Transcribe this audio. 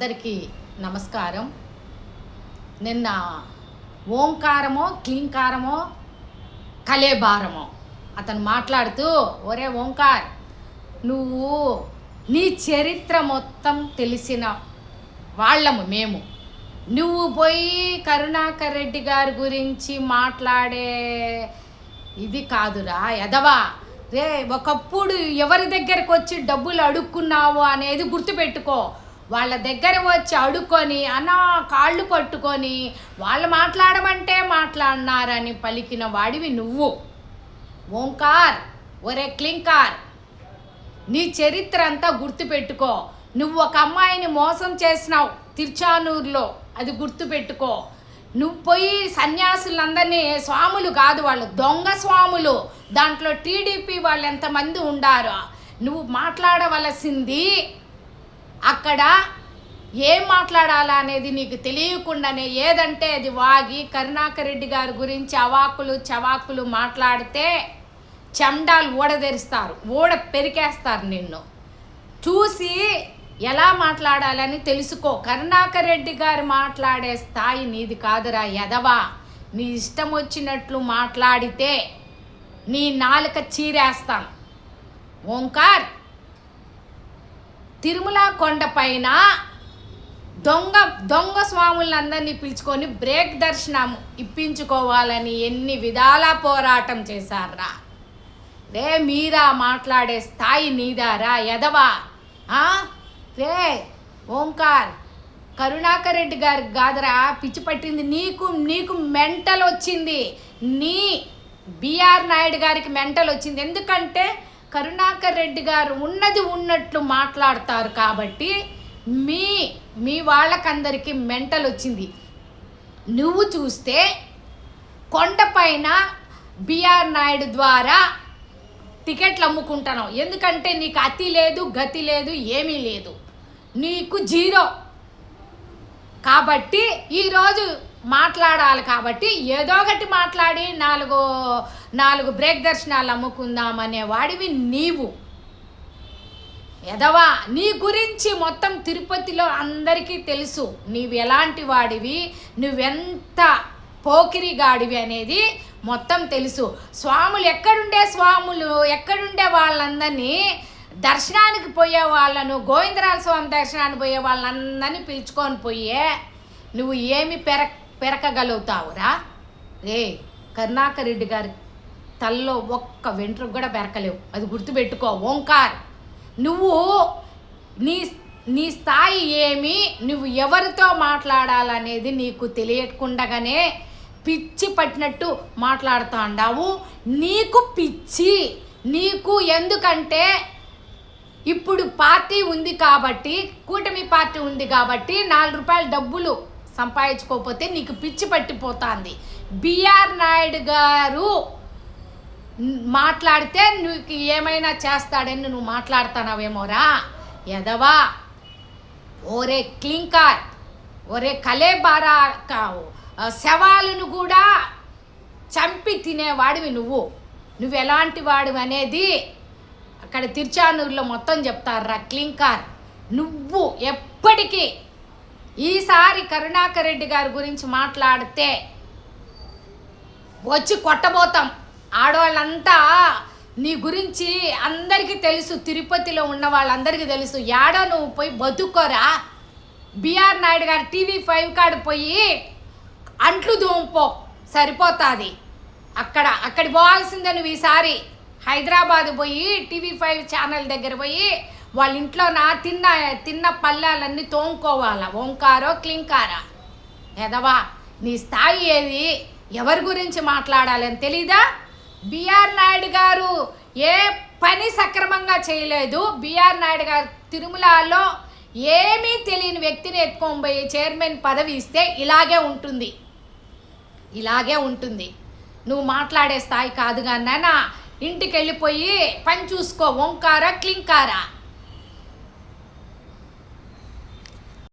అందరికీ నమస్కారం. నిన్న ఓంకారమో క్లీంకారమో కలేబారమో అతను మాట్లాడుతూ, ఒరే ఓంకార్, నువ్వు నీ చరిత్ర మొత్తం తెలిసిన వాళ్ళము మేము. నువ్వు పోయి కరుణాకర్ రెడ్డి గారి గురించి మాట్లాడే ఇది కాదురా ఎదవా. రే, ఒకప్పుడు ఎవరి దగ్గరకు వచ్చి డబ్బులు అడుక్కున్నావు అనేది గుర్తుపెట్టుకో. వాళ్ళ దగ్గర వచ్చి అడుక్కొని కాళ్ళు పట్టుకొని వాళ్ళు మాట్లాడమంటే మాట్లాడినారని పలికిన వాడివి నువ్వు. ఓంకార్, ఒరే క్లింకార్, నీ చరిత్ర అంతా గుర్తుపెట్టుకో. నువ్వు ఒక అమ్మాయిని మోసం చేసినావు తిరుచానూరులో, అది గుర్తుపెట్టుకో. నువ్వు పోయి సన్యాసులందరినీ, స్వాములు కాదు వాళ్ళు, దొంగ స్వాములు, దాంట్లో టీడీపీ వాళ్ళు ఎంతమంది ఉండారో. నువ్వు మాట్లాడవలసింది అక్కడ ఏం మాట్లాడాలా అనేది నీకు తెలియకుండానే ఏదంటే అది వాగి కరుణాకర్ రెడ్డి గారి గురించి అవాకులు చవాకులు మాట్లాడితే చెండాలు ఊడదెరుస్తారు, పెరికేస్తారు. నిన్ను చూసి ఎలా మాట్లాడాలని తెలుసుకో. కరుణాకర్ రెడ్డి గారు మాట్లాడే స్థాయి నీది కాదురా ఎదవా. నీ ఇష్టం వచ్చినట్లు మాట్లాడితే నీ నాలుక చీరేస్తాను. ఓంకార్, తిరుమల కొండపైన దొంగ స్వాములందరినీ పిలుచుకొని బ్రేక్ దర్శనం ఇప్పించుకోవాలని ఎన్ని విధాల పోరాటం చేశారా. రే, మీరా మాట్లాడే స్థాయి నీదారా ఎదవా. రే ఓంకార్, కరుణాకర్ రెడ్డి గారికి కాదురా పిచ్చి పట్టింది, నీకు మెంటల్ వచ్చింది. నీ బిఆర్ నాయుడు గారికి మెంటల్ వచ్చింది. ఎందుకంటే కరుణాకర్ రెడ్డి గారు ఉన్నది ఉన్నట్లు మాట్లాడతారు కాబట్టి మీ వాళ్ళకందరికీ మెంటల్ వచ్చింది. నువ్వు చూస్తే కొండపైన బిఆర్ నాయుడు ద్వారా టికెట్లు అమ్ముకుంటున్నావు. ఎందుకంటే నీకు అతి లేదు, గతి లేదు, ఏమీ లేదు, నీకు జీరో. కాబట్టి ఈరోజు మాట్లాడాలి కాబట్టి ఏదో ఒకటి మాట్లాడి నాలుగు బ్రేక్ దర్శనాలు అమ్ముకుందామనే వాడివి నీవు ఎదవా. నీ గురించి మొత్తం తిరుపతిలో అందరికీ తెలుసు. నీవు ఎలాంటి వాడివి, నువ్వెంత పోకిరిగాడివి అనేది మొత్తం తెలుసు. స్వాములు ఎక్కడుండే వాళ్ళందరినీ దర్శనానికి పోయే వాళ్ళను, గోవిందరాజ స్వామి దర్శనానికి పోయే వాళ్ళందరినీ పిలుచుకొని పోయే నువ్వు ఏమి పెరకగలుగుతావురా. రే, కరుణాకర్ రెడ్డి గారి తల్లో ఒక్క వెంట్రుకు కూడా పెరకలేవు, అది గుర్తుపెట్టుకో. ఓంకార్, నువ్వు నీ స్థాయి ఏమి, నువ్వు ఎవరితో మాట్లాడాలనేది నీకు తెలియకుండానే పిచ్చి పట్టినట్టు మాట్లాడుతూ ఉండావు. నీకు పిచ్చి, నీకు ఎందుకంటే ఇప్పుడు పార్టీ ఉంది కాబట్టి, కూటమి పార్టీ ఉంది కాబట్టి 4 రూపాయల డబ్బులు సంపాదించుకోకపోతే నీకు పిచ్చి పట్టిపోతుంది. బిఆర్ నాయుడు గారు మాట్లాడితే నీకు ఏమైనా చేస్తాడని నువ్వు మాట్లాడుతున్నావేమోరా ఎదవా. ఒరే క్లింకార్, ఒరే కలేబారా, శవాలను కూడా చంపి తినేవాడివి నువ్వు ఎలాంటి వాడివి అనేది అక్కడ తిరుచానూరులో మొత్తం చెప్తారా. క్లింకార్, నువ్వు ఎప్పటికీ ఈసారి కరుణాకర్ రెడ్డి గారి గురించి మాట్లాడితే వచ్చి కొట్టబోతాం. ఆడవాళ్ళంతా నీ గురించి అందరికీ తెలుసు, తిరుపతిలో ఉన్న వాళ్ళందరికీ తెలుసు. ఏడో నువ్వు పోయి బతుక్కోరా. బిఆర్ నాయుడు గారు TV5 కాడ పోయి అంట్లు దూంపో, సరిపోతుంది. అక్కడి పోవాల్సిందే నువ్వు. ఈసారి హైదరాబాద్ పోయి TV5 ఛానల్ దగ్గర పోయి వాళ్ళ ఇంట్లో తిన్న పళ్ళాలన్నీ తోముకోవాలా. ఓంకారో క్లింకారా ఎదవా. నీ స్థాయి ఏది, ఎవరి గురించి మాట్లాడాలని తెలీదా? బిఆర్ నాయుడు గారు ఏ పని సక్రమంగా చేయలేదు. బిఆర్ నాయుడు గారు తిరుమలలో ఏమీ తెలియని వ్యక్తిని ఎత్తుకొని పోయి చైర్మన్ పదవి ఇస్తే ఇలాగే ఉంటుంది. నువ్వు మాట్లాడే స్థాయి కాదుగా నాన్న. ఇంటికి వెళ్ళిపోయి పని చూసుకో. ఓంకారా క్లింకారా.